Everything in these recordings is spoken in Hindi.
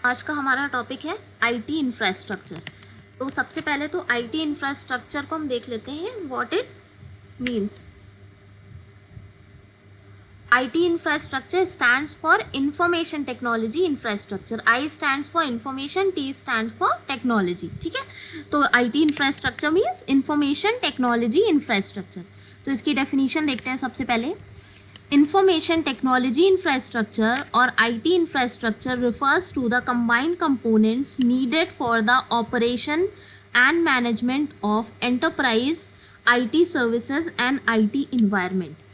आज का हमारा टॉपिक है आईटी इंफ्रास्ट्रक्चर। तो सबसे पहले तो आईटी इंफ्रास्ट्रक्चर को हम देख लेते हैं what it means. IT infrastructure stands for information technology infrastructure. I stands for information, T stand for technology. ठीक है, तो IT infrastructure means information technology infrastructure. तो इसकी डेफिनेशन देखते हैं सबसे पहले। Information technology infrastructure or IT infrastructure refers to the combined components needed for the operation and management of enterprise IT services and IT environment।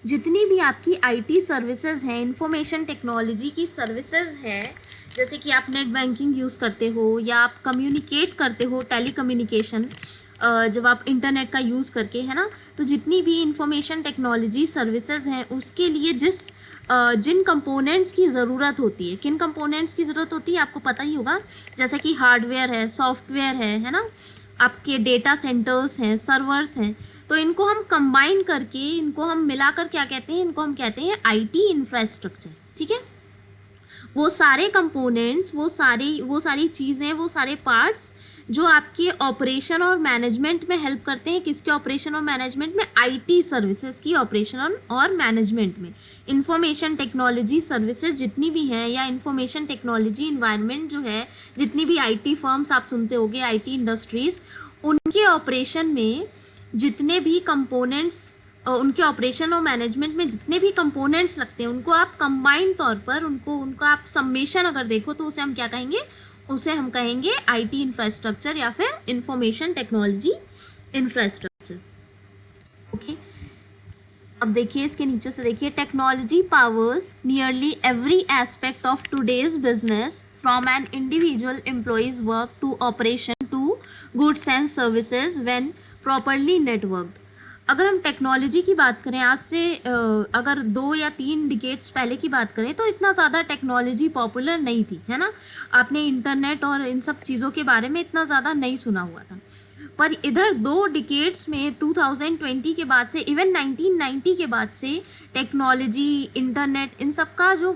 जितनी भी आपकी IT सर्विसेज हैं, इंफॉर्मेशन टेक्नोलॉजी की सर्विसेज हैं, जैसे कि आप नेट बैंकिंग यूज़ करते हो या आप कम्युनिकेट करते हो टेली कम्युनिकेशन, जब आप इंटरनेट का यूज़ करके, है ना, तो जितनी भी इंफॉर्मेशन टेक्नोलॉजी सर्विसेज हैं उसके लिए जिन कंपोनेंट्स की ज़रूरत होती है, किन कंपोनेंट्स की ज़रूरत होती है आपको पता ही होगा, जैसे कि हार्डवेयर है, सॉफ्टवेयर है ना, आपके डेटा सेंटर्स हैं, सर्वर्स हैं। तो इनको हम कंबाइन करके, इनको हम मिलाकर क्या कहते हैं, इनको हम कहते हैं आईटी इंफ्रास्ट्रक्चर। ठीक है, वो सारे कंपोनेंट्स, वो सारी चीज़ें, वो सारे पार्ट्स जो आपके ऑपरेशन और मैनेजमेंट में हेल्प करते हैं। किसके ऑपरेशन और मैनेजमेंट में? आईटी सर्विसेज की ऑपरेशन और मैनेजमेंट में। इंफॉर्मेशन टेक्नोलॉजी सर्विसेज जितनी भी हैं, या इंफॉर्मेशन टेक्नोलॉजी इन्वायरमेंट जो है, जितनी भी आईटी फर्म्स आप सुनते होंगे, आईटी इंडस्ट्रीज, उनके ऑपरेशन में जितने भी कंपोनेंट्स, उनके ऑपरेशन और मैनेजमेंट में जितने भी कंपोनेंट्स लगते हैं, उनको आप कंबाइंड तौर पर उनका आप सम्मेशन अगर देखो तो उसे हम क्या कहेंगे? उसे हम कहेंगे आईटी इंफ्रास्ट्रक्चर या फिर इंफॉर्मेशन टेक्नोलॉजी इंफ्रास्ट्रक्चर। ओके, अब देखिए इसके नीचे से देखिए, technology powers nearly every aspect of today's business from an individual employee's work to operation to goods and services when properly networked. अगर हम टेक्नोलॉजी की बात करें, आज से अगर 2 या 3 डिकेड्स पहले की बात करें तो इतना ज़्यादा टेक्नोलॉजी पॉपुलर नहीं थी, है ना। आपने इंटरनेट और इन सब चीज़ों के बारे में इतना ज़्यादा नहीं सुना हुआ था। पर इधर 2 डिकेड्स में 2020 के बाद से, इवन 1990 के बाद से, टेक्नोलॉजी, इंटरनेट, इन सब का जो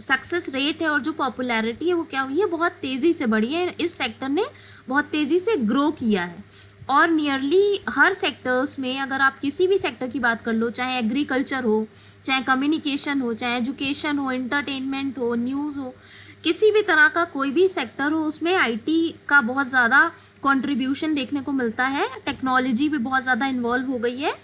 सक्सेस रेट है और जो पॉपुलैरिटी है वो क्या हुई है? बहुत तेज़ी से बढ़ी है। इस सेक्टर ने बहुत तेज़ी से ग्रो किया है। और नियरली हर सेक्टर्स में, अगर आप किसी भी सेक्टर की बात कर लो, चाहे एग्रीकल्चर हो, चाहे कम्युनिकेशन हो, चाहे एजुकेशन हो, एंटरटेनमेंट हो, न्यूज़ हो, किसी भी तरह का कोई भी सेक्टर हो, उसमें आईटी का बहुत ज़्यादा कंट्रीब्यूशन देखने को मिलता है। टेक्नोलॉजी भी बहुत ज़्यादा इन्वॉल्व हो गई है,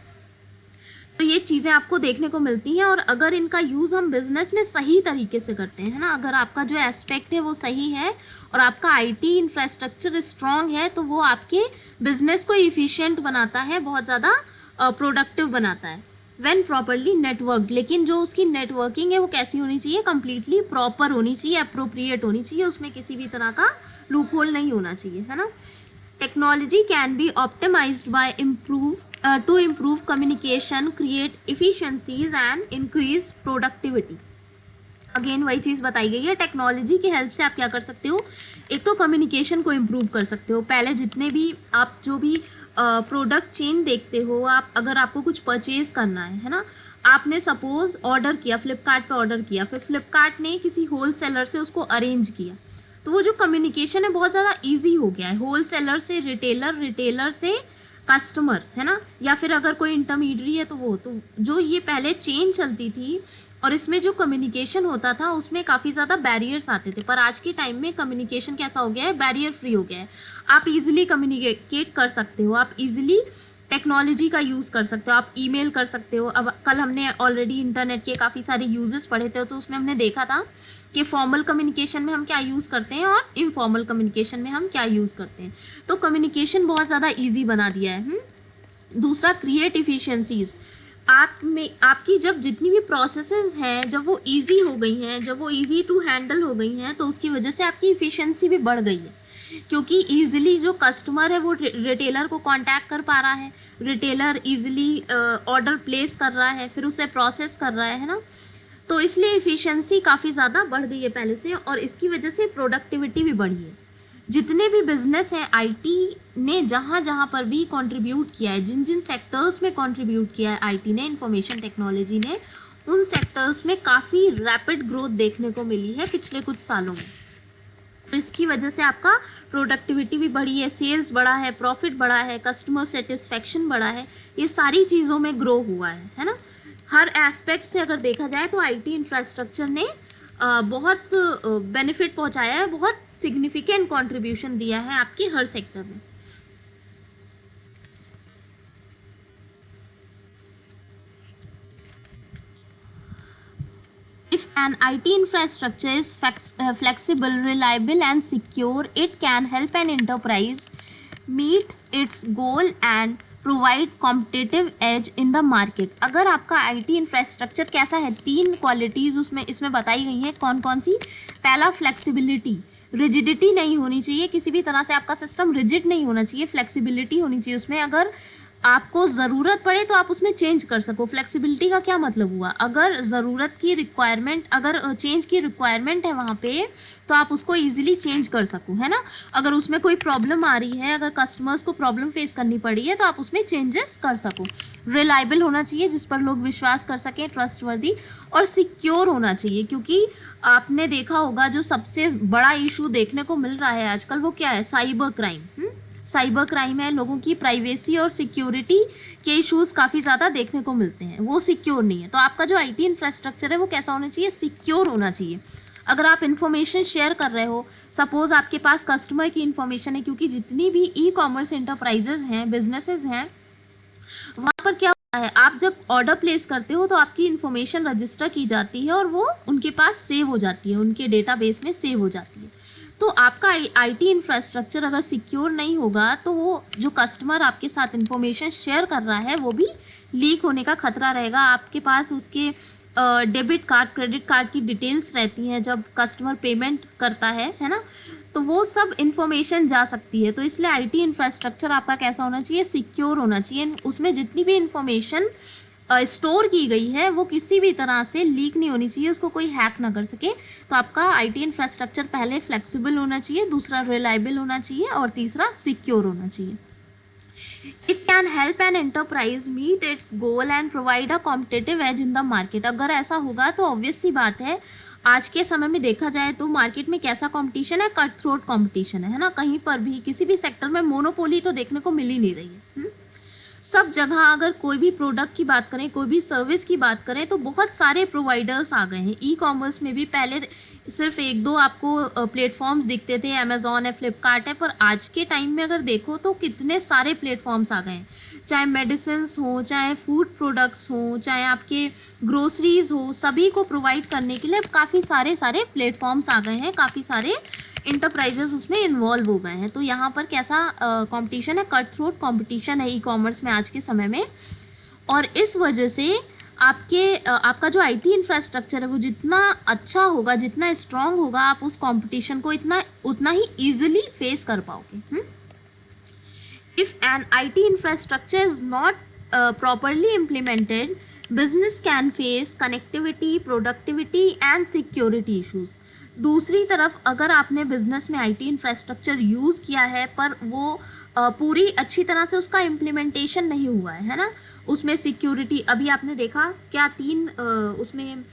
तो ये चीज़ें आपको देखने को मिलती हैं। और अगर इनका यूज़ हम बिज़नेस में सही तरीके से करते हैं, है ना, अगर आपका जो एस्पेक्ट है वो सही है और आपका आईटी इंफ्रास्ट्रक्चर स्ट्रॉन्ग है, तो वो आपके बिजनेस को इफ़िशियंट बनाता है, बहुत ज़्यादा प्रोडक्टिव बनाता है व्हेन प्रॉपरली नेटवर्क। लेकिन जो उसकी नेटवर्किंग है वो कैसी होनी चाहिए? कंप्लीटली प्रॉपर होनी चाहिए, अप्रोप्रिएट होनी चाहिए, उसमें किसी भी तरह का लूप होल नहीं होना चाहिए, है ना। Technology can be optimized by to improve communication, create efficiencies and increase productivity। Again वही चीज़ बताई गई है, टेक्नोलॉजी की हेल्प से आप क्या कर सकते हो? एक तो कम्युनिकेशन को इम्प्रूव कर सकते हो। पहले जितने भी आप जो भी प्रोडक्ट चेन देखते हो, आप अगर आपको कुछ परचेज करना है ना, आपने सपोज ऑर्डर किया, फ्लिपकार्ट पे ऑर्डर किया, फिर फ्लिपकार्ट ने किसी होल सेलर से उसको अरेंज किया, तो वो जो कम्युनिकेशन है बहुत ज़्यादा ईजी हो गया है। होल सेलर से रिटेलर, रिटेलर से कस्टमर, है ना, या फिर अगर कोई इंटरमीडिएट है तो वो, तो जो ये पहले चेन चलती थी और इसमें जो कम्युनिकेशन होता था उसमें काफ़ी ज़्यादा बैरियर्स आते थे। पर आज के टाइम में कम्युनिकेशन कैसा हो गया है? बैरियर फ्री हो गया है। आप इजीली कम्युनिकेट कर सकते हो, आप इजीली टेक्नोलॉजी का यूज़ कर सकते हो, आप ईमेल कर सकते हो। अब कल हमने ऑलरेडी इंटरनेट के काफ़ी सारे यूजेस पढ़े थे, तो उसमें हमने देखा था कि फॉर्मल कम्युनिकेशन में हम क्या यूज़ करते हैं और इनफॉर्मल कम्युनिकेशन में हम क्या यूज़ करते हैं। तो कम्युनिकेशन बहुत ज़्यादा ईजी बना दिया है। दूसरा, क्रिएट इफ़िशियंसीज़। आपकी जब जितनी भी प्रोसेसेस हैं, जब वो इजी हो गई हैं, जब वो इजी टू हैंडल हो गई हैं, तो उसकी वजह से आपकी इफ़िशियंसी भी बढ़ गई है, क्योंकि ईजिली जो कस्टमर है वो रिटेलर को कांटेक्ट कर पा रहा है, रिटेलर ईजिली ऑर्डर प्लेस कर रहा है, फिर उसे प्रोसेस कर रहा है ना। तो इसलिए इफ़िशियंसी काफ़ी ज़्यादा बढ़ गई है पहले से, और इसकी वजह से प्रोडक्टिविटी भी बढ़ी है। जितने भी बिजनेस हैं, आईटी ने जहाँ जहाँ पर भी कंट्रीब्यूट किया है, जिन जिन सेक्टर्स में कंट्रीब्यूट किया है आईटी ने, इंफॉर्मेशन टेक्नोलॉजी ने, उन सेक्टर्स में काफ़ी रैपिड ग्रोथ देखने को मिली है पिछले कुछ सालों में। तो इसकी वजह से आपका प्रोडक्टिविटी भी बढ़ी है, सेल्स बढ़ा है, प्रॉफिट बढ़ा है, कस्टमर सेटिस्फेक्शन बढ़ा है, ये सारी चीज़ों में ग्रो हुआ है ना। हर एस्पेक्ट से अगर देखा जाए तो आईटी इंफ्रास्ट्रक्चर ने बहुत बेनिफिट पहुंचाया है, बहुत सिग्निफिकेंट कंट्रीब्यूशन दिया है आपके हर सेक्टर में। If an IT infrastructure is flexible, reliable and secure, it can help an enterprise meet its goal and provide competitive edge in the market। अगर आपका IT इंफ्रास्ट्रक्चर कैसा है, 3 क्वालिटीज़ उसमें इसमें बताई गई हैं। कौन कौन सी? पहला फ्लेक्सिबिलिटी, रिजिडिटी नहीं होनी चाहिए, किसी भी तरह से आपका सिस्टम रिजिड नहीं होना चाहिए, फ्लेक्सिबिलिटी होनी चाहिए उसमें। अगर आपको ज़रूरत पड़े तो आप उसमें चेंज कर सको। फ्लेक्सिबिलिटी का क्या मतलब हुआ? अगर ज़रूरत की रिक्वायरमेंट, अगर चेंज की रिक्वायरमेंट है वहाँ पे, तो आप उसको इजीली चेंज कर सको, है ना। अगर उसमें कोई प्रॉब्लम आ रही है, अगर कस्टमर्स को प्रॉब्लम फेस करनी पड़ी है, तो आप उसमें चेंजेस कर सको। रिलायबल होना चाहिए, जिस पर लोग विश्वास कर सकें, ट्रस्टवर्दी, और सिक्योर होना चाहिए। क्योंकि आपने देखा होगा जो सबसे बड़ा इशू देखने को मिल रहा है आजकल, वो क्या है? Cyber crime. साइबर क्राइम है, लोगों की प्राइवेसी और सिक्योरिटी के इश्यूज काफ़ी ज़्यादा देखने को मिलते हैं, वो सिक्योर नहीं है। तो आपका जो आईटी इंफ्रास्ट्रक्चर है वो कैसा होना चाहिए? सिक्योर होना चाहिए। अगर आप इन्फॉर्मेशन शेयर कर रहे हो, सपोज आपके पास कस्टमर की इन्फॉर्मेशन है, क्योंकि जितनी भी ई कॉमर्स इंटरप्राइजेज हैं, बिजनेसेस हैं, वहाँ पर क्या होता है, आप जब ऑर्डर प्लेस करते हो तो आपकी इन्फॉर्मेशन रजिस्टर की जाती है और वो उनके पास सेव हो जाती है, उनके डेटाबेस में सेव हो जाती है। तो आपका आईटी इंफ्रास्ट्रक्चर अगर सिक्योर नहीं होगा तो वो जो कस्टमर आपके साथ इंफॉर्मेशन शेयर कर रहा है वो भी लीक होने का खतरा रहेगा। आपके पास उसके डेबिट कार्ड, क्रेडिट कार्ड की डिटेल्स रहती हैं जब कस्टमर पेमेंट करता है ना, तो वो सब इन्फॉर्मेशन जा सकती है। तो इसलिए आईटी इंफ्रास्ट्रक्चर आपका कैसा होना चाहिए? सिक्योर होना चाहिए। उसमें जितनी भी इंफॉर्मेशन स्टोर की गई है वो किसी भी तरह से लीक नहीं होनी चाहिए, उसको कोई हैक ना कर सके। तो आपका आईटी इंफ्रास्ट्रक्चर पहले फ्लेक्सिबल होना चाहिए, दूसरा रिलायबल होना चाहिए, और तीसरा सिक्योर होना चाहिए। It can help an enterprise meet its goal and provide a competitive edge in the market. अगर ऐसा होगा तो ऑब्वियस सी बात है, आज के समय में देखा जाए तो मार्केट में कैसा कंपटीशन है? कट थ्रोट कंपटीशन है ना। कहीं पर भी किसी भी सेक्टर में मोनोपोली तो देखने को मिल ही नहीं रही है। सब जगह अगर कोई भी प्रोडक्ट की बात करें, कोई भी सर्विस की बात करें, तो बहुत सारे प्रोवाइडर्स आ गए हैं। ई कॉमर्स में भी पहले सिर्फ 1-2 आपको प्लेटफॉर्म्स दिखते थे, अमेज़ॉन है, फ्लिपकार्ट है, पर आज के टाइम में अगर देखो तो कितने सारे प्लेटफॉर्म्स आ गए हैं। चाहे मेडिसिन्स हो, चाहे फूड प्रोडक्ट्स हो, चाहे आपके ग्रोसरीज हो, सभी को प्रोवाइड करने के लिए अब काफ़ी सारे प्लेटफॉर्म्स आ गए हैं, काफ़ी सारे इंटरप्राइजेस उसमें इन्वॉल्व हो गए हैं। तो यहाँ पर कैसा कंपटीशन है? कट थ्रोट कंपटीशन है ई कॉमर्स में आज के समय में। और इस वजह से आपका जो आईटी इंफ्रास्ट्रक्चर है वो जितना अच्छा होगा, जितना स्ट्रांग होगा, आप उस कंपटीशन को उतना ही ईजिली फेस कर पाओगे। If an IT infrastructure is not properly implemented, business can face connectivity, productivity and security issues. दूसरी तरफ अगर आपने बिजनेस में आईटी इंफ्रास्ट्रक्चर यूज़ किया है पर वो पूरी अच्छी तरह से उसका इम्प्लीमेंटेशन नहीं हुआ है ना, उसमें सिक्योरिटी, अभी आपने देखा क्या 3 उसमें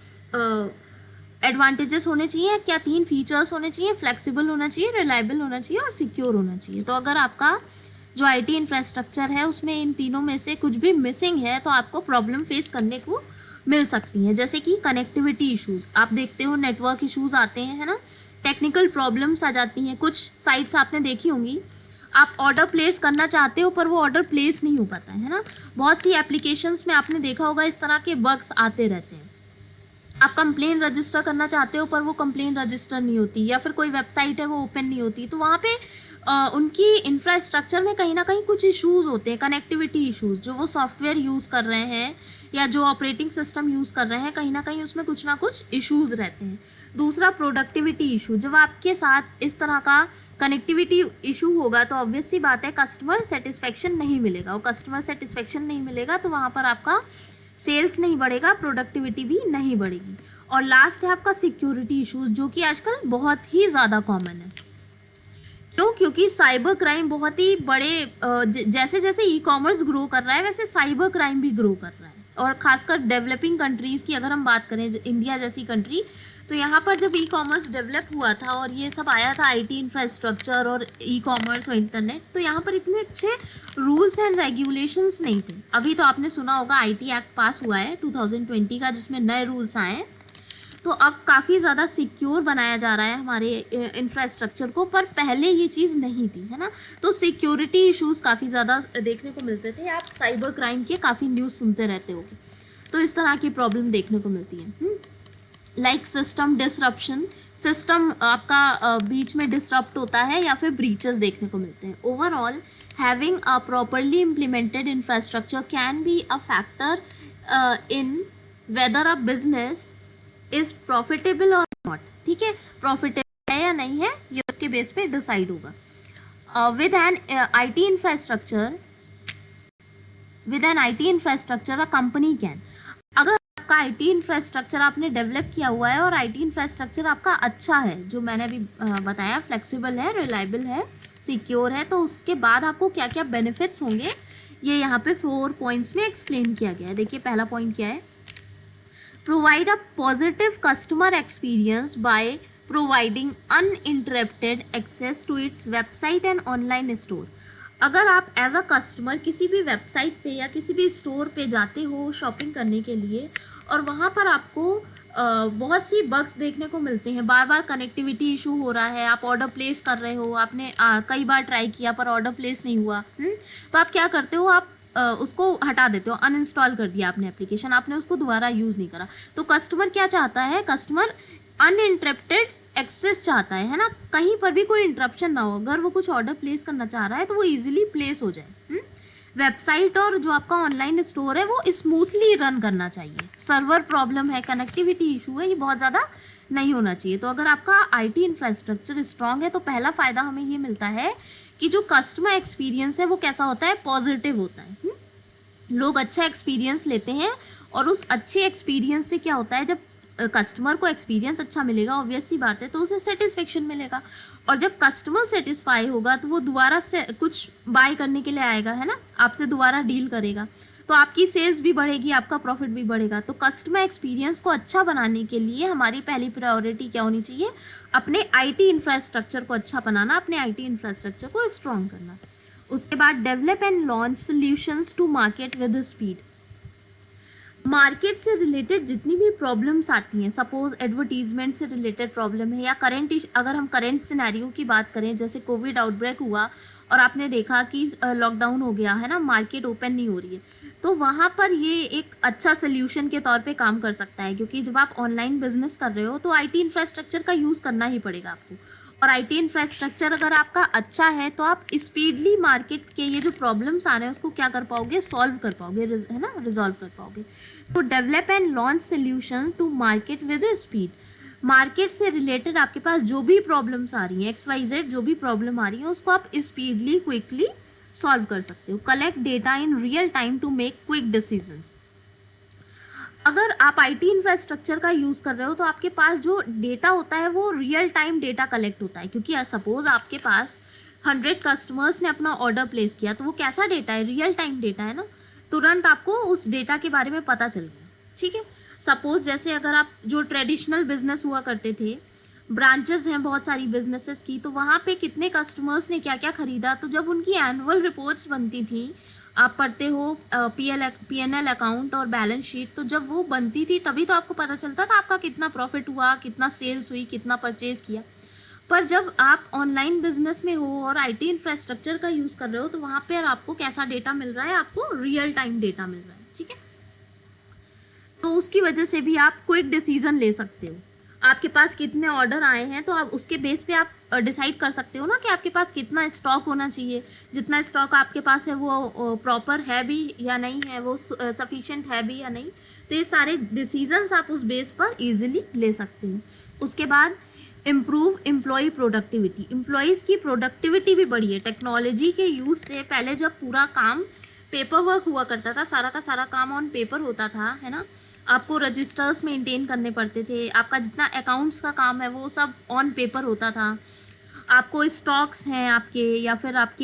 एडवांटेजेस होने चाहिए, क्या 3 फीचर्स होने चाहिए? फ्लेक्सिबल होना चाहिए, रिलायबल होना चाहिए और सिक्योर होना चाहिए। तो अगर आपका जो आईटी इंफ्रास्ट्रक्चर है उसमें इन तीनों में से कुछ भी मिसिंग है तो आपको प्रॉब्लम फेस करने को मिल सकती हैं। जैसे कि कनेक्टिविटी इश्यूज़, आप देखते हो नेटवर्क इश्यूज़ आते हैं, है ना, टेक्निकल प्रॉब्लम्स आ जाती हैं। कुछ साइट्स आपने देखी होंगी, आप ऑर्डर प्लेस करना चाहते हो पर वो ऑर्डर प्लेस नहीं हो पाता है ना। बहुत सी एप्लीकेशंस में आपने देखा होगा इस तरह के बग्स आते रहते हैं। आप कंप्लेन रजिस्टर करना चाहते हो पर वो कंप्लेन रजिस्टर नहीं होती, या फिर कोई वेबसाइट है वो ओपन नहीं होती। तो वहाँ पे उनकी इंफ्रास्ट्रक्चर में कहीं ना कहीं कुछ इश्यूज़ होते हैं, कनेक्टिविटी इश्यूज़। जो वो सॉफ्टवेयर यूज़ कर रहे हैं या जो ऑपरेटिंग सिस्टम यूज़ कर रहे हैं, कहीं ना कहीं उसमें कुछ ना कुछ इश्यूज़ रहते हैं। दूसरा प्रोडक्टिविटी इशू, जब आपके साथ इस तरह का कनेक्टिविटी इशू होगा तो ऑब्वियस सी बात है कस्टमर सेटिस्फेक्शन नहीं मिलेगा, और कस्टमर सेटिस्फेक्शन नहीं मिलेगा तो वहाँ पर आपका सेल्स नहीं बढ़ेगा, प्रोडक्टिविटी भी नहीं बढ़ेगी। और लास्ट है आपका सिक्योरिटी इश्यूज, जो कि आजकल बहुत ही ज़्यादा कॉमन है। क्यों? क्योंकि साइबर क्राइम बहुत ही बड़े जैसे जैसे ई कॉमर्स ग्रो कर रहा है वैसे साइबर क्राइम भी ग्रो कर रहा है। और खासकर डेवलपिंग कंट्रीज़ की अगर हम बात करें, इंडिया जैसी कंट्री, तो यहाँ पर जब ई कॉमर्स डेवलप हुआ था और ये सब आया था, आईटी इंफ्रास्ट्रक्चर और ई कॉमर्स और इंटरनेट, तो यहाँ पर इतने अच्छे रूल्स एंड रेगुलेशंस नहीं थे। अभी तो आपने सुना होगा आईटी एक्ट पास हुआ है 2020 का, जिसमें नए रूल्स आए हैं, तो अब काफ़ी ज़्यादा सिक्योर बनाया जा रहा है हमारे इंफ्रास्ट्रक्चर को, पर पहले ये चीज़ नहीं थी, है ना। तो सिक्योरिटी इश्यूज काफ़ी ज़्यादा देखने को मिलते थे। आप साइबर क्राइम के काफ़ी न्यूज़ सुनते रहते होगे, तो इस तरह की प्रॉब्लम देखने को मिलती है। लाइक सिस्टम डिसरप्शन, सिस्टम आपका बीच में डिसरप्ट होता है या फिर ब्रीचेस देखने को मिलते हैं। Overall having a properly implemented infrastructure can be a factor in weather a business is profitable और नॉट। ठीक है, प्रॉफिटेबल है या नहीं है, ये उसके बेस पे डिसाइड होगा। With an IT infrastructure a company can, अगर आपका आईटी इंफ्रास्ट्रक्चर आपने डेवलप किया हुआ है और आईटी इंफ्रास्ट्रक्चर आपका अच्छा है, जो मैंने अभी बताया, फ्लेक्सिबल है, रिलायबल है, सिक्योर है, तो उसके बाद आपको क्या क्या बेनिफिट्स होंगे ये यहाँ पे 4 पॉइंट्स में एक्सप्लेन किया गया है। देखिए पहला पॉइंट क्या है, provide a positive customer experience by providing uninterrupted access to its website and online store। अगर आप एज अ कस्टमर किसी भी वेबसाइट पे या किसी भी स्टोर पे जाते हो शॉपिंग करने के लिए, और वहाँ पर आपको बहुत सी बग्स देखने को मिलते हैं, बार बार कनेक्टिविटी इशू हो रहा है, आप ऑर्डर प्लेस कर रहे हो, आपने कई बार ट्राई किया पर ऑर्डर प्लेस नहीं हुआ, तो आप क्या करते हो, आप उसको हटा देते हो, अनइंस्टॉल कर दिया आपने एप्लीकेशन, आपने उसको दोबारा यूज़ नहीं करा। तो कस्टमर क्या चाहता है, कस्टमर अनइंटरप्टेड एक्सेस चाहता है ना, कहीं पर भी कोई इंटरप्शन ना हो। अगर वो कुछ ऑर्डर प्लेस करना चाह रहा है तो वो इजीली प्लेस हो जाए। वेबसाइट और जो आपका ऑनलाइन स्टोर है वो स्मूथली रन करना चाहिए। सर्वर प्रॉब्लम है, कनेक्टिविटी इशू है, ये बहुत ज़्यादा नहीं होना चाहिए। तो अगर आपका आईटी इंफ्रास्ट्रक्चर स्ट्रांग है तो पहला फ़ायदा हमें ये मिलता है कि जो कस्टमर एक्सपीरियंस है वो कैसा होता है, पॉजिटिव होता है। लोग अच्छा एक्सपीरियंस लेते हैं, और उस अच्छे एक्सपीरियंस से क्या होता है, जब कस्टमर को एक्सपीरियंस अच्छा मिलेगा, ऑब्वियस सी बात है, तो उसे सेटिस्फेक्शन मिलेगा, और जब कस्टमर सेटिस्फाई होगा तो वो दोबारा से कुछ बाय करने के लिए आएगा, है ना, आपसे दोबारा डील करेगा, तो आपकी सेल्स भी बढ़ेगी, आपका प्रॉफिट भी बढ़ेगा। तो कस्टमर एक्सपीरियंस को अच्छा बनाने के लिए हमारी पहली प्रायोरिटी क्या होनी चाहिए, अपने आईटी इंफ्रास्ट्रक्चर को अच्छा बनाना, अपने आईटी इंफ्रास्ट्रक्चर को स्ट्रॉन्ग करना। उसके बाद develop and launch solutions to market with speed. Market से रिलेटेड जितनी भी प्रॉब्लम्स आती हैं, सपोज एडवर्टीजमेंट से रिलेटेड प्रॉब्लम है, या करंट, अगर हम करंट सिनेरियो की बात करें, जैसे कोविड आउटब्रेक हुआ और आपने देखा कि लॉकडाउन हो गया है ना, मार्केट ओपन नहीं हो रही है, तो वहाँ पर ये एक अच्छा सोल्यूशन के तौर पे काम कर सकता है, क्योंकि जब आप ऑनलाइन बिजनेस कर रहे हो तो आईटी इंफ्रास्ट्रक्चर का यूज़ करना ही पड़ेगा आपको, और आईटी इंफ्रास्ट्रक्चर अगर आपका अच्छा है तो आप स्पीडली मार्केट के ये जो प्रॉब्लम्स आ रहे हैं उसको क्या कर पाओगे, सॉल्व कर पाओगे, है ना, रिजॉल्व कर पाओगे। तो develop and launch solution to market with speed. Market से रिलेटेड आपके पास जो भी प्रॉब्लम्स आ रही हैं, XYZ जो भी प्रॉब्लम आ रही है, उसको आप स्पीडली क्विकली सॉल्व कर सकते हो। Collect data in real time to make quick decisions. अगर आप आईटी इंफ्रास्ट्रक्चर का यूज़ कर रहे हो तो आपके पास जो डेटा होता है वो रियल टाइम डेटा कलेक्ट होता है, क्योंकि सपोज आपके पास 100 कस्टमर्स ने अपना ऑर्डर प्लेस किया, तो वो कैसा डेटा है, रियल टाइम डेटा है ना, तुरंत आपको उस डेटा के बारे में पता चल गया। ठीक है, सपोज जैसे अगर आप जो ट्रेडिशनल बिजनेस हुआ करते थे, ब्रांचेस हैं बहुत सारी बिजनेसेस की, तो वहाँ पे कितने कस्टमर्स ने क्या क्या खरीदा, तो जब उनकी एनुअल रिपोर्ट्स बनती थी, आप पढ़ते हो PNL अकाउंट और बैलेंस शीट, तो जब वो बनती थी तभी तो आपको पता चलता था आपका कितना प्रॉफिट हुआ, कितना सेल्स हुई, कितना परचेज किया। पर जब आप ऑनलाइन बिजनेस में हो और आईटी इंफ्रास्ट्रक्चर का यूज़ कर रहे हो तो वहाँ पर आपको कैसा डेटा मिल रहा है, आपको रियल टाइम डेटा मिल रहा है। ठीक है, तो उसकी वजह से भी आप क्विक डिसीजन ले सकते हो। आपके पास कितने ऑर्डर आए हैं तो आप उसके बेस पे आप डिसाइड कर सकते हो ना कि आपके पास कितना स्टॉक होना चाहिए, जितना स्टॉक आपके पास है वो प्रॉपर है भी या नहीं है, वो सफिशिएंट है भी या नहीं। तो ये सारे डिसीजंस आप उस बेस पर इजीली ले सकते हो। उसके बाद इम्प्रूव एम्प्लॉय प्रोडक्टिविटी। एम्प्लॉयज़ की प्रोडक्टिविटी भी बढ़ी है टेक्नोलॉजी के यूज़ से। पहले जब पूरा काम पेपर वर्क हुआ करता था, सारा का सारा काम ऑन पेपर होता था, है ना, आपको रजिस्टर्स मेंटेन करने पड़ते थे, आपका जितना अकाउंट्स का काम है वो सब ऑन पेपर होता था। आपको स्टॉक्स हैं आपके, या फिर आप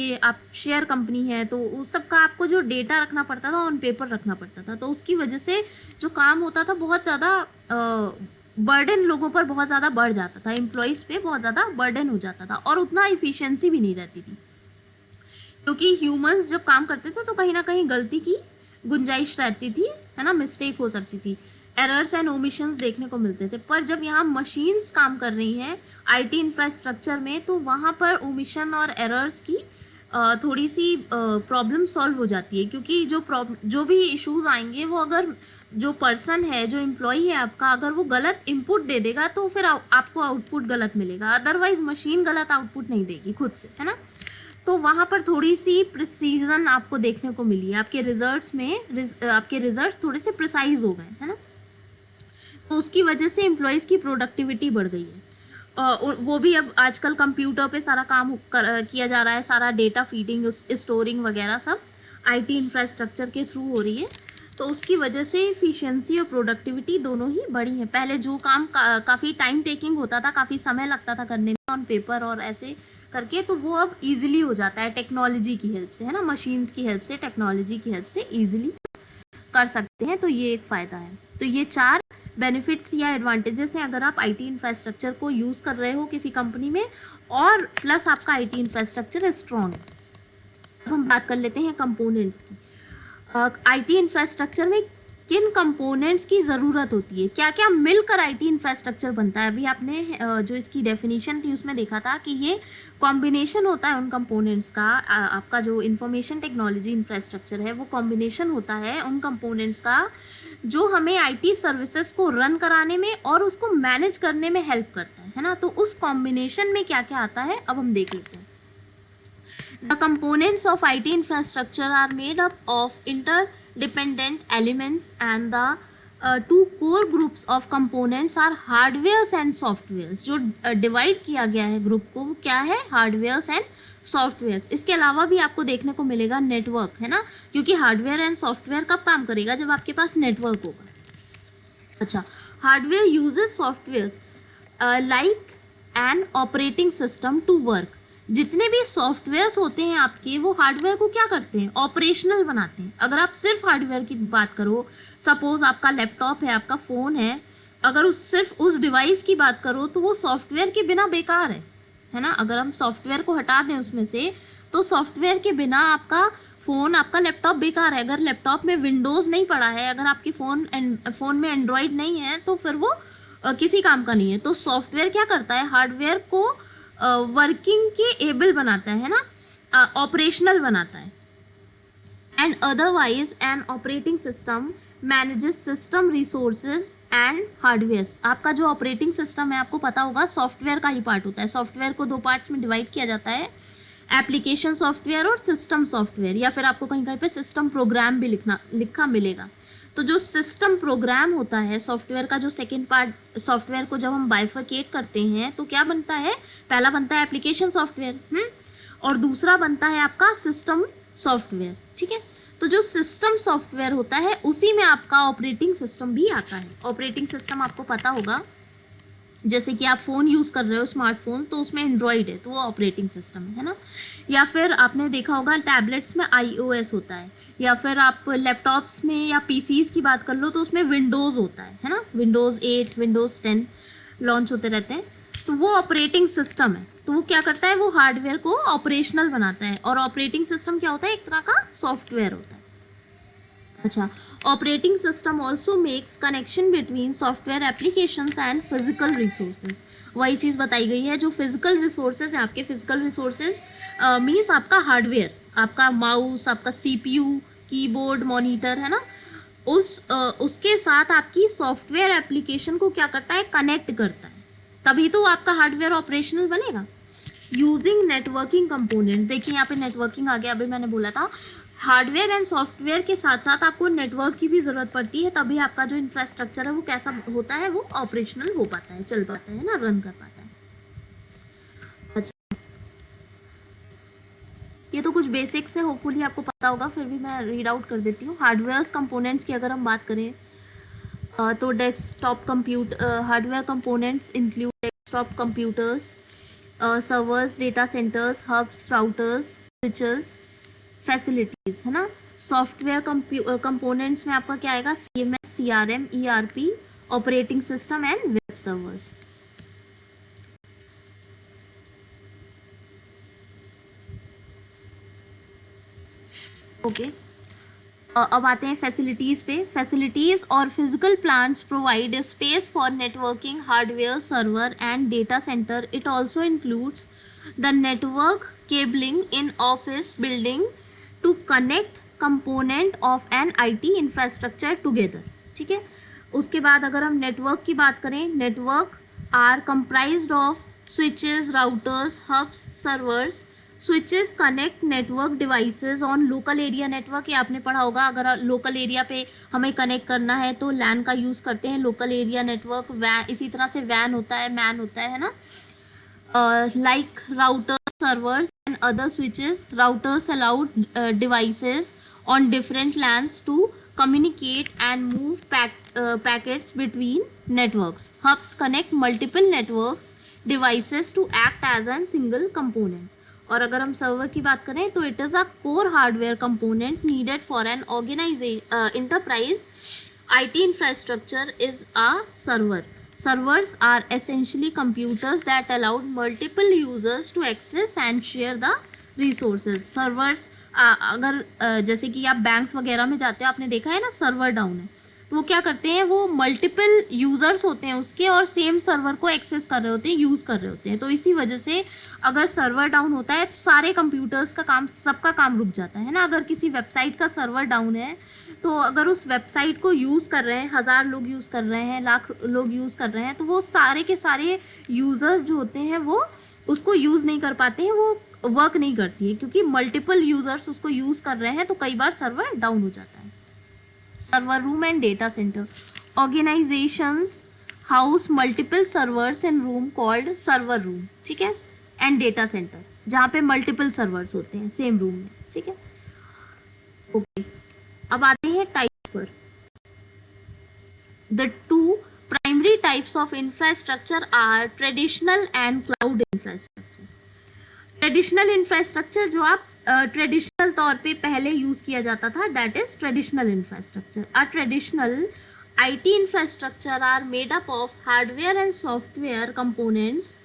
शेयर कंपनी है, तो उस सब का आपको जो डेटा रखना पड़ता था ऑन पेपर रखना पड़ता था, तो उसकी वजह से जो काम होता था बहुत ज़्यादा बर्डन लोगों पर बहुत ज़्यादा बढ़ जाता था, एम्प्लॉयज़ पे बहुत ज़्यादा बर्डन हो जाता था, और उतना इफ़िशियंसी भी नहीं रहती थी, क्योंकि ह्यूमंस जब काम करते थे तो कहीं ना कहीं गलती की गुंजाइश रहती थी, है ना, मिस्टेक हो सकती थी, एरर्स एंड ओमिशंस देखने को मिलते थे। पर जब यहाँ मशीन्स काम कर रही हैं आईटी इंफ्रास्ट्रक्चर में, तो वहाँ पर ओमिशन और एरर्स की थोड़ी सी प्रॉब्लम सॉल्व हो जाती है, क्योंकि जो भी इश्यूज आएंगे वो अगर जो पर्सन है, जो एम्प्लॉई है आपका, अगर वो गलत इनपुट दे देगा तो फिर आपको आउटपुट गलत मिलेगा, अदरवाइज मशीन गलत आउटपुट नहीं देगी खुद से, है ना। तो वहाँ पर थोड़ी सी प्रिसीजन आपको देखने को मिली है, आपके रिजल्ट्स में आपके रिजल्ट्स थोड़े से प्रिसाइज हो गए, है ना। तो उसकी वजह से एम्प्लॉयज़ की प्रोडक्टिविटी बढ़ गई है, वो भी अब आजकल कंप्यूटर पे सारा काम किया जा रहा है, सारा डेटा फीडिंग स्टोरिंग वगैरह सब आईटी इंफ्रास्ट्रक्चर के थ्रू हो रही है, तो उसकी वजह से एफिशिएंसी और प्रोडक्टिविटी दोनों ही बढ़ी हैं। पहले जो काम काफ़ी टाइम टेकिंग होता था, काफ़ी समय लगता था करने में ऑन पेपर और ऐसे करके, तो वो अब ईजिली हो जाता है टेक्नोलॉजी की हेल्प से, है ना, मशीन्स की हेल्प से, टेक्नोलॉजी की हेल्प से ईजिली कर सकते हैं। तो ये एक फ़ायदा है। तो ये 4 बेनिफिट्स या एडवांटेजेस हैं अगर आप आईटी इंफ्रास्ट्रक्चर को यूज़ कर रहे हो किसी कंपनी में, और प्लस आपका आईटी इंफ्रास्ट्रक्चर स्ट्रॉन्ग है। अब हम बात कर लेते हैं कंपोनेंट्स की। आईटी इंफ्रास्ट्रक्चर में किन कंपोनेंट्स की ज़रूरत होती है, क्या क्या मिलकर आईटी इंफ्रास्ट्रक्चर बनता है। अभी आपने जो इसकी डेफिनेशन थी उसमें देखा था कि ये कॉम्बिनेशन होता है उन कंपोनेंट्स का। आपका जो इंफॉर्मेशन टेक्नोलॉजी इंफ्रास्ट्रक्चर है वो कॉम्बिनेशन होता है उन कंपोनेंट्स का जो हमें आईटी सर्विसेज को रन कराने में और उसको मैनेज करने में हेल्प करता है ना। तो उस कॉम्बिनेशन में क्या क्या आता है अब हम देख लेते हैं। The components of IT infrastructure are made up of interdependent elements, and the 2 core groups of components are hardwares and softwares. जो डिवाइड किया गया है ग्रुप को वो क्या है, हार्डवेयर्स एंड सॉफ्टवेयर्स। इसके अलावा भी आपको देखने को मिलेगा नेटवर्क, है ना, क्योंकि हार्डवेयर एंड सॉफ्टवेयर कब काम करेगा, जब आपके पास नेटवर्क होगा। अच्छा, hardware uses softwares like an operating system to work. जितने भी सॉफ्टवेयर्स होते हैं आपके, वो हार्डवेयर को क्या करते हैं, ऑपरेशनल बनाते हैं। अगर आप सिर्फ हार्डवेयर की बात करो, सपोज आपका लैपटॉप है, आपका फ़ोन है, अगर सिर्फ उस डिवाइस की बात करो तो वो सॉफ्टवेयर के बिना बेकार है ना। अगर हम सॉफ्टवेयर को हटा दें उसमें से, तो सॉफ्टवेयर के बिना आपका फ़ोन, आपका लैपटॉप बेकार है। अगर लैपटॉप में विंडोज़ नहीं पड़ा है, अगर आपके फ़ोन में एंड्रॉयड नहीं है, तो फिर वो किसी काम का नहीं है। तो सॉफ्टवेयर क्या करता है, हार्डवेयर को वर्किंग के एबल बनाता है ना, ऑपरेशनल बनाता है। And otherwise N operating system manages system resources and hardware. आपका जो ऑपरेटिंग सिस्टम है, आपको पता होगा सॉफ्टवेयर का ही पार्ट होता है। सॉफ्टवेयर को 2 पार्ट्स में डिवाइड किया जाता है, एप्लीकेशन सॉफ्टवेयर और सिस्टम सॉफ्टवेयर, या फिर आपको कहीं कहीं पे सिस्टम प्रोग्राम भी लिखा मिलेगा। तो जो सिस्टम प्रोग्राम होता है सॉफ्टवेयर का, जो सेकेंड पार्ट सॉफ्टवेयर को जब हम बाइफरकेट करते हैं तो क्या बनता है, पहला बनता है एप्लीकेशन सॉफ्टवेयर, और दूसरा बनता है आपका सिस्टम सॉफ्टवेयर, ठीक है। तो जो सिस्टम सॉफ्टवेयर होता है उसी में आपका ऑपरेटिंग सिस्टम भी आता है। ऑपरेटिंग सिस्टम आपको पता होगा, जैसे कि आप फ़ोन यूज़ कर रहे हो स्मार्टफोन, तो उसमें एंड्रॉयड है तो वो ऑपरेटिंग सिस्टम है ना। या फिर आपने देखा होगा टैबलेट्स में iOS होता है, या फिर आप लैपटॉप्स में या पीसीज की बात कर लो तो उसमें विंडोज़ होता है ना। विंडोज़ 8, विंडोज़ 10 लॉन्च होते रहते हैं, तो वो ऑपरेटिंग सिस्टम है। तो वो क्या करता है, वो हार्डवेयर को ऑपरेशनल बनाता है। और ऑपरेटिंग सिस्टम क्या होता है, एक तरह का सॉफ्टवेयर होता है। अच्छा, operating system also makes connection between software applications and physical resources. वही चीज़ बताई गई है, जो फिजिकल रिसोर्सेज हैं आपके, फिजिकल रिसोर्सेज मीन्स आपका हार्डवेयर, आपका माउस, आपका सीपीयू, कीबोर्ड, मॉनिटर, है ना, उसके साथ आपकी सॉफ्टवेयर एप्लीकेशन को क्या करता है, कनेक्ट करता है, तभी तो आपका हार्डवेयर ऑपरेशनल बनेगा। यूजिंग नेटवर्किंग कंपोनेंट्स, देखिए यहाँ पे नेटवर्किंग आ गया। अभी मैंने बोला था हार्डवेयर एंड सॉफ्टवेयर के साथ साथ आपको नेटवर्क की भी ज़रूरत पड़ती है, तभी आपका जो इंफ्रास्ट्रक्चर है वो कैसा होता है, वो ऑपरेशनल हो पाता है, चल पाता है ना, रन कर पाता है। अच्छा, ये तो कुछ बेसिक्स है, होपफुली आपको पता होगा, फिर भी मैं रीड आउट कर देती हूँ। हार्डवेयर कंपोनेंट्स की अगर हम बात करें तो desktop hardware components include desktop computers, servers, data centres, hubs, routers, switches, facilities, है ना। सॉफ्टवेयर कंपोनेंट्स में आपका क्या आएगा, CMS, CRM, ERP, operating system and web servers. Okay, अब आते हैं फैसिलिटीज पे। फैसिलिटीज और physical plants provide space for networking, hardware, server and data centre. It also includes the network cabling in office building to connect component of an IT infrastructure together. ठीक है, उसके बाद अगर हम नेटवर्क की बात करें, network are comprised of switches, routers, hubs, servers. Switches connect network devices on local area network, ये आपने पढ़ा होगा। अगर लोकल एरिया पे हमें कनेक्ट करना है तो लैन का यूज़ करते हैं, लोकल एरिया नेटवर्क। वैन, इसी तरह से वैन होता है, मैन होता है ना। Like routers, servers and other switches. Routers allowed devices on different LANs to communicate and move packets between networks. Hubs connect multiple networks devices to act as a single component. और अगर हम सर्वर की बात करें तो it is a core hardware component needed for an enterprise IT infrastructure is a server. Servers are essentially computers that allow multiple users to access and share the resources. Servers अगर जैसे कि आप बैंक्स वगैरह में जाते हो, आपने देखा है ना सर्वर डाउन है, तो वो क्या करते हैं, वो मल्टीपल यूज़र्स होते हैं उसके और सेम सर्वर को एक्सेस कर रहे होते हैं, यूज़ कर रहे होते हैं। तो इसी वजह से अगर सर्वर डाउन होता है तो सारे कंप्यूटर्स का काम, सबका काम रुक जाता है ना। अगर किसी वेबसाइट का सर्वर डाउन है तो अगर उस वेबसाइट को यूज़ कर रहे हैं, 1000 लोग यूज़ कर रहे हैं, लाख लोग यूज़ कर रहे हैं, तो वो सारे के सारे यूज़र्स जो होते हैं वो उसको यूज़ नहीं कर पाते हैं, वो वर्क नहीं करती है, क्योंकि मल्टीपल यूजर्स उसको यूज कर रहे हैं तो कई बार सर्वर डाउन हो जाता है। Server room and data centre. Organisations house multiple servers in room called server room, ठीक है, एंड डेटा सेंटर, जहाँ पे मल्टीपल सर्वर्स होते हैं सेम रूम में। ठीक है, ओके, अब आते हैं टाइप्स पर। The two primary types of infrastructure are traditional and cloud infrastructure. Traditional infrastructure जो आप ट्रेडिशनल तौर पे पहले यूज़ किया जाता था, that is traditional infrastructure. A traditional IT infrastructure are made up of hardware and software components,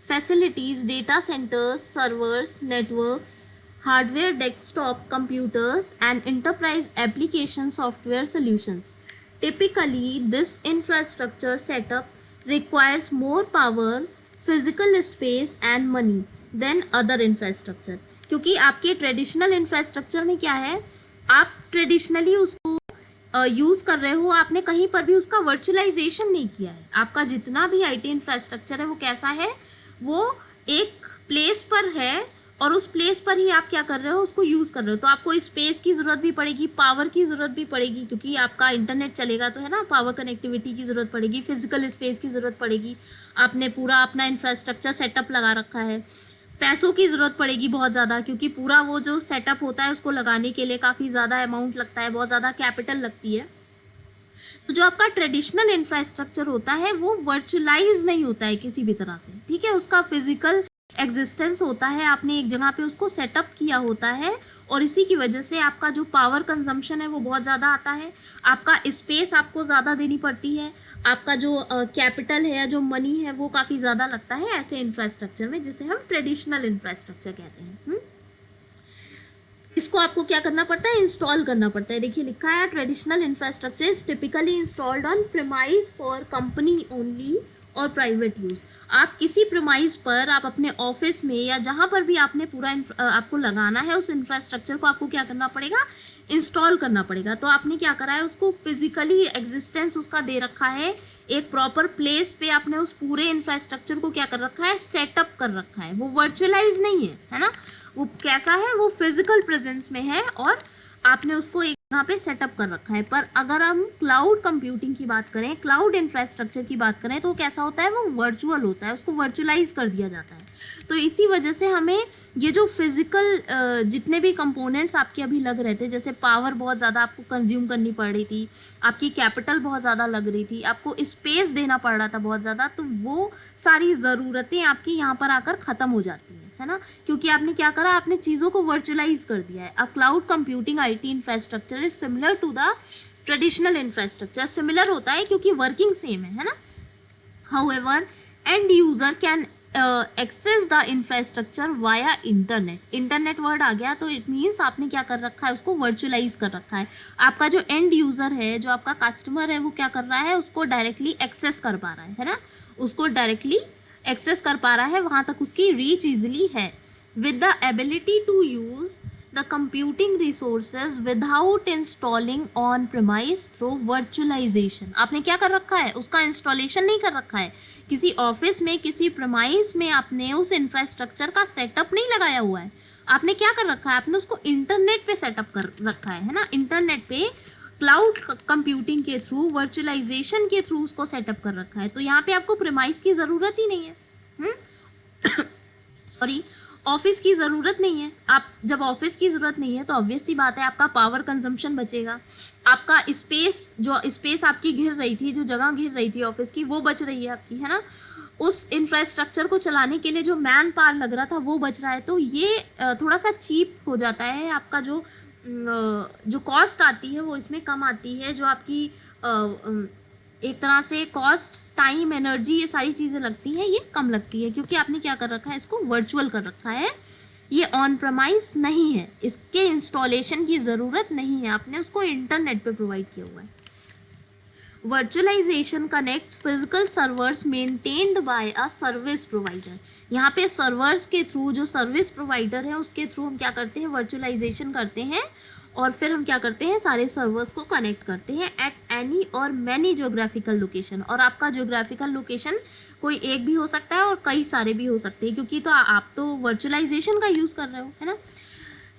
facilities, data centers, servers, networks, hardware, desktop computers, and enterprise application software solutions. Typically, this infrastructure setup requires more power, physical space, and money then other infrastructure. क्योंकि आपके ट्रेडिशनल इंफ्रास्ट्रक्चर में क्या है, आप ट्रेडिशनली उसको यूज़ कर रहे हो, आपने कहीं पर भी उसका वर्चुअलाइजेशन नहीं किया है। आपका जितना भी IT इंफ्रास्ट्रक्चर है वो कैसा है, वो एक प्लेस पर है और उस प्लेस पर ही आप क्या कर रहे हो, उसको यूज़ कर रहे हो। तो आपको स्पेस की ज़रूरत भी पड़ेगी, पावर की ज़रूरत भी पड़ेगी, क्योंकि आपका इंटरनेट चलेगा तो है ना, पावर कनेक्टिविटी की ज़रूरत पड़ेगी, फिजिकल स्पेस की ज़रूरत पड़ेगी। आपने पूरा अपना इंफ्रास्ट्रक्चर सेटअप लगा रखा है, पैसों की ज़रूरत पड़ेगी बहुत ज़्यादा, क्योंकि पूरा वो जो सेटअप होता है उसको लगाने के लिए काफ़ी ज़्यादा अमाउंट लगता है, बहुत ज़्यादा कैपिटल लगती है। तो जो आपका ट्रेडिशनल इंफ्रास्ट्रक्चर होता है वो वर्चुअलाइज नहीं होता है किसी भी तरह से, ठीक है, उसका फिजिकल एग्जिस्टेंस होता है, आपने एक जगह पे उसको सेटअप किया होता है और इसी की वजह से आपका जो पावर कंजम्पशन है वो बहुत ज़्यादा आता है, आपका स्पेस आपको ज़्यादा देनी पड़ती है, आपका जो कैपिटल है, जो मनी है, वो काफ़ी ज़्यादा लगता है ऐसे इंफ्रास्ट्रक्चर में, जिसे हम ट्रेडिशनल इंफ्रास्ट्रक्चर कहते हैं। इसको आपको क्या करना पड़ता है, इंस्टॉल करना पड़ता है। देखिए लिखा है, traditional infrastructure is typically installed on premise for company only और प्राइवेट यूज़। आप किसी प्रीमाइज पर, आप अपने ऑफिस में या जहाँ पर भी आपने पूरा आपको लगाना है उस इंफ्रास्ट्रक्चर को आपको क्या करना पड़ेगा, इंस्टॉल करना पड़ेगा। तो आपने क्या करा है, उसको फिजिकली एग्जिस्टेंस उसका दे रखा है, एक प्रॉपर प्लेस पे आपने उस पूरे इंफ्रास्ट्रक्चर को क्या कर रखा है, सेटअप कर रखा है। वो वर्चुअलाइज नहीं है ना, वो कैसा है, वो फिजिकल प्रेजेंस में है और आपने उसको एक जगह पे सेटअप कर रखा है। पर अगर हम क्लाउड कंप्यूटिंग की बात करें, क्लाउड इंफ्रास्ट्रक्चर की बात करें, तो कैसा होता है, वो वर्चुअल होता है, उसको वर्चुअलाइज कर दिया जाता है। तो इसी वजह से हमें ये जो फिजिकल जितने भी कंपोनेंट्स आपके अभी लग रहे थे, जैसे पावर बहुत ज़्यादा आपको कंज्यूम करनी पड़ रही थी, आपकी कैपिटल बहुत ज़्यादा लग रही थी, आपको स्पेस देना पड़ रहा था बहुत ज़्यादा, तो वो सारी ज़रूरतें आपकी यहाँ पर आकर ख़त्म हो जाती हैं, है ना, क्योंकि आपने क्या करा, आपने चीज़ों को वर्चुअलाइज कर दिया है। A cloud computing IT infrastructure is similar to the traditional infrastructure. Similar होता है क्योंकि वर्किंग सेम है ना। However end user can access the infrastructure via internet. Internet word आ गया तो इट मीन्स आपने क्या कर रखा है, उसको वर्चुअलाइज कर रखा है। आपका जो एंड यूजर है, जो आपका कस्टमर है, वो क्या कर रहा है, उसको डायरेक्टली एक्सेस कर पा रहा है ना, उसको डायरेक्टली एक्सेस कर पा रहा है, वहाँ तक उसकी रीच इजिली है। With the ability to use the computing resources without installing on premise through virtualization. आपने क्या कर रखा है, उसका इंस्टॉलेशन नहीं कर रखा है किसी ऑफिस में, किसी प्रीमाइस में आपने उस इंफ्रास्ट्रक्चर का सेटअप नहीं लगाया हुआ है। आपने क्या कर रखा है, आपने उसको इंटरनेट पे सेटअप कर रखा है ना, इंटरनेट पे क्लाउड कंप्यूटिंग के थ्रू, वर्चुअलाइजेशन के थ्रू उसको सेटअप कर रखा है। तो यहाँ पे आपको प्रीमाइस की ज़रूरत ही नहीं है, सॉरी, ऑफिस की ज़रूरत नहीं है। आप जब ऑफिस की ज़रूरत नहीं है तो ऑब्वियस सी बात है आपका पावर कंजम्पशन बचेगा, आपका स्पेस, जो स्पेस आपकी घिर रही थी, जो जगह घिर रही थी ऑफिस की, वो बच रही है आपकी, है ना। उस इंफ्रास्ट्रक्चर को चलाने के लिए जो मैन पावर लग रहा था वो बच रहा है। तो ये थोड़ा सा चीप हो जाता है, आपका जो कॉस्ट आती है वो इसमें कम आती है, जो आपकी एक तरह से कॉस्ट, टाइम, एनर्जी, ये सारी चीज़ें लगती हैं, ये कम लगती है, क्योंकि आपने क्या कर रखा है, इसको वर्चुअल कर रखा है। ये ऑन प्रमाइस नहीं है, इसके इंस्टॉलेशन की ज़रूरत नहीं है, आपने उसको इंटरनेट पे प्रोवाइड किया हुआ है। Virtualization connects physical servers maintained by a service provider. यहाँ पे सर्वर्स के थ्रू, जो सर्विस प्रोवाइडर है उसके थ्रू हम क्या करते हैं, वर्चुअलाइजेशन करते हैं, और फिर हम क्या करते हैं, सारे सर्वर्स को कनेक्ट करते हैं एट एनी और मैनी ज्योग्राफिकल लोकेशन। और आपका ज्योग्राफिकल लोकेशन कोई एक भी हो सकता है और कई सारे भी हो सकते हैं, क्योंकि तो आप तो वर्चुअलाइजेशन का यूज़ कर रहे हो, है ना।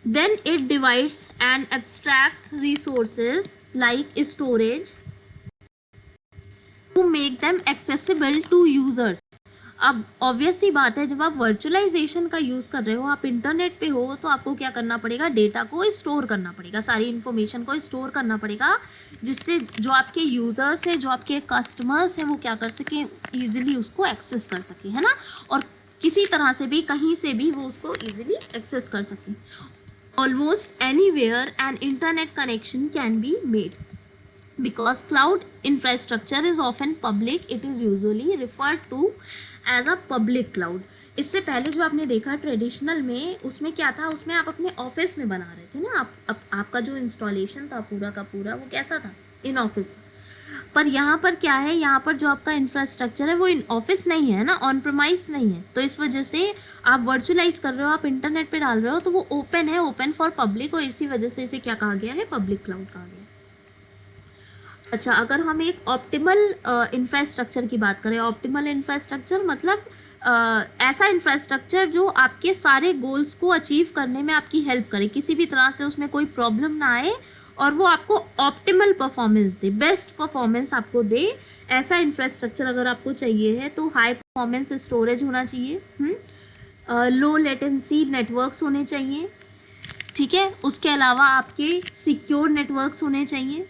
Then it divides and abstracts resources like storage to make them accessible to users. अब ऑब्वियस सी बात है, जब आप वर्चुअलाइजेशन का यूज़ कर रहे हो, आप इंटरनेट पे हो, तो आपको क्या करना पड़ेगा, डेटा को स्टोर करना पड़ेगा, सारी इन्फॉर्मेशन को स्टोर करना पड़ेगा, जिससे जो आपके यूज़र्स हैं, जो आपके कस्टमर्स हैं, वो क्या कर सकें, ईजिली उसको एक्सेस कर सकें, है ना, और किसी तरह से भी, कहीं से भी वो उसको ईजिली एक्सेस कर सकें। Almost anywhere an internet connection can be made. Because cloud infrastructure is often public, it is usually referred to as a public cloud. इससे पहले जो आपने देखा ट्रेडिशनल में, उसमें क्या था, उसमें आप अपने ऑफिस में बना रहे थे ना, आपका जो इंस्टॉलेशन था पूरा का पूरा, वो कैसा था, इन ऑफिस था। पर यहाँ पर क्या है, यहाँ पर जो आपका इंफ्रास्ट्रक्चर है वो इन ऑफिस नहीं है ना, ऑन प्रीमाइस नहीं है, तो इस वजह से आप वर्चुअलाइज कर रहे हो, आप इंटरनेट पे डाल रहे हो, तो वो ओपन है, ओपन फॉर पब्लिक, और इसी वजह से इसे क्या कहा गया है, पब्लिक क्लाउड कहा गया। अच्छा, अगर हम एक ऑप्टिमल इंफ्रास्ट्रक्चर की बात करें, ऑप्टिमल इंफ्रास्ट्रक्चर मतलब ऐसा इंफ्रास्ट्रक्चर जो आपके सारे गोल्स को अचीव करने में आपकी हेल्प करे, किसी भी तरह से उसमें कोई प्रॉब्लम ना आए, और वो आपको ऑप्टिमल परफॉर्मेंस दे, बेस्ट परफॉर्मेंस आपको दे। ऐसा इंफ्रास्ट्रक्चर अगर आपको चाहिए है तो हाई परफॉर्मेंस स्टोरेज होना चाहिए, लो लेटेंसी नेटवर्क्स होने चाहिए, ठीक है। उसके अलावा आपके सिक्योर नेटवर्क्स होने चाहिए,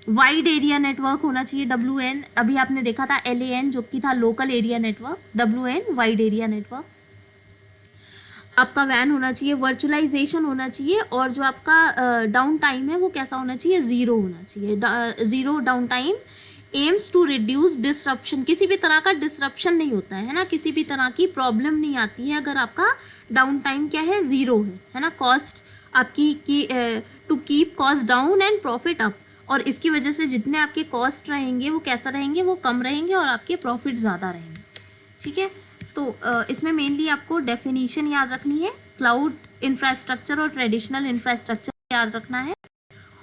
वाइड एरिया नेटवर्क होना चाहिए, WAN, अभी आपने देखा था LAN जो कि था local area network, WAN wide area network. आपका WAN होना चाहिए, वर्चुअलाइजेशन होना चाहिए, और जो आपका डाउन टाइम है वो कैसा होना चाहिए, ज़ीरो होना चाहिए, zero down time aims to reduce disruption. किसी भी तरह का डिसरप्शन नहीं होता है ना, किसी भी तरह की प्रॉब्लम नहीं आती है अगर आपका डाउन टाइम क्या है, ज़ीरो है ना। कॉस्ट आपकी to keep cost down and profit up, और इसकी वजह से जितने आपके कॉस्ट रहेंगे वो कैसा रहेंगे, वो कम रहेंगे, और आपके प्रॉफिट ज़्यादा रहेंगे, ठीक है। तो इसमें मेनली आपको डेफिनेशन याद रखनी है, क्लाउड इंफ्रास्ट्रक्चर और ट्रेडिशनल इंफ्रास्ट्रक्चर याद रखना है,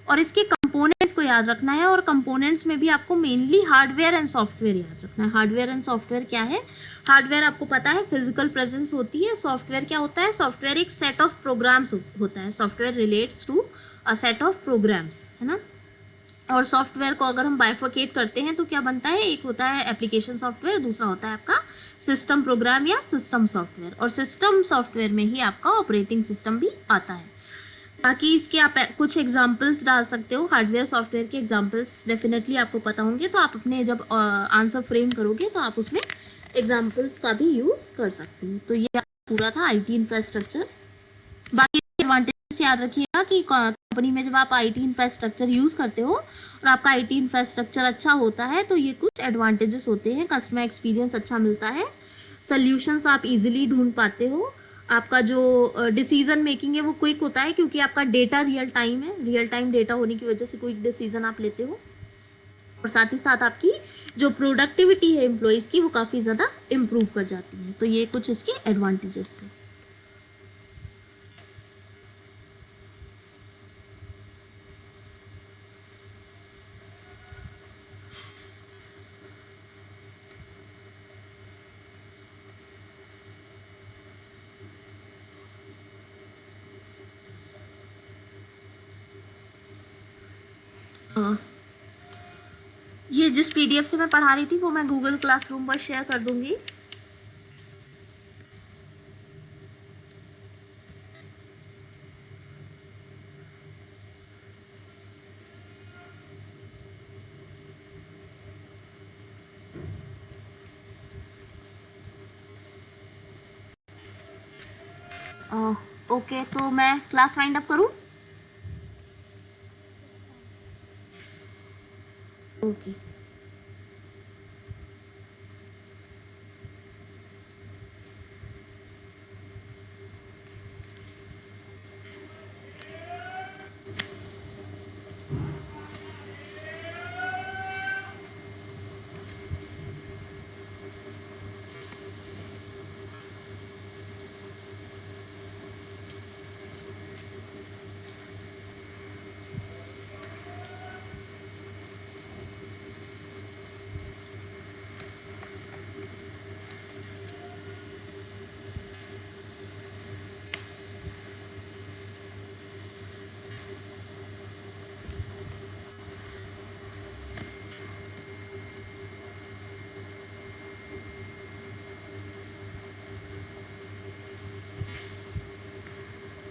और इसके कंपोनेंट्स को याद रखना है, और कंपोनेंट्स में भी आपको मेनली हार्डवेयर एंड सॉफ्टवेयर याद रखना है। हार्डवेयर एंड सॉफ्टवेयर क्या है, हार्डवेयर आपको पता है फिजिकल प्रेजेंस होती है, सॉफ्टवेयर क्या होता है, सॉफ्टवेयर एक सेट ऑफ प्रोग्राम्स होता है, software relates to a set of programs, है ना। और सॉफ्टवेयर को अगर हम बाइफरकेट करते हैं तो क्या बनता है, एक होता है एप्लीकेशन सॉफ्टवेयर, दूसरा होता है आपका सिस्टम प्रोग्राम या सिस्टम सॉफ्टवेयर, और सिस्टम सॉफ्टवेयर में ही आपका ऑपरेटिंग सिस्टम भी आता है। बाकी इसके आप कुछ एग्जांपल्स डाल सकते हो, हार्डवेयर सॉफ्टवेयर के एग्जांपल्स डेफिनेटली आपको पता होंगे, तो आप अपने जब आंसर फ्रेम करोगे तो आप उसमें एग्जांपल्स का भी यूज़ कर सकते हो। तो ये पूरा था आईटी इंफ्रास्ट्रक्चर। बाकी एडवांटेज याद रखिएगा कि कंपनी में जब आप आईटी इंफ्रास्ट्रक्चर यूज़ करते हो और आपका आईटी इंफ्रास्ट्रक्चर अच्छा होता है तो ये कुछ एडवांटेजेस होते हैं। कस्टमर एक्सपीरियंस अच्छा मिलता है, सॉल्यूशंस आप इजीली ढूंढ पाते हो, आपका जो डिसीजन मेकिंग है वो क्विक होता है क्योंकि आपका डेटा रियल टाइम है, रियल टाइम डेटा होने की वजह से क्विक डिसीजन आप लेते हो, और साथ ही साथ आपकी जो प्रोडक्टिविटी है एम्प्लॉयज़ की वो काफ़ी ज़्यादा इम्प्रूव कर जाती है। तो ये कुछ इसके एडवांटेजेस थे। ये जिस पीडीएफ से मैं पढ़ा रही थी वो मैं गूगल क्लासरूम पर शेयर कर दूंगी। ओके, तो मैं क्लास वाइंड अप करूं? ओके।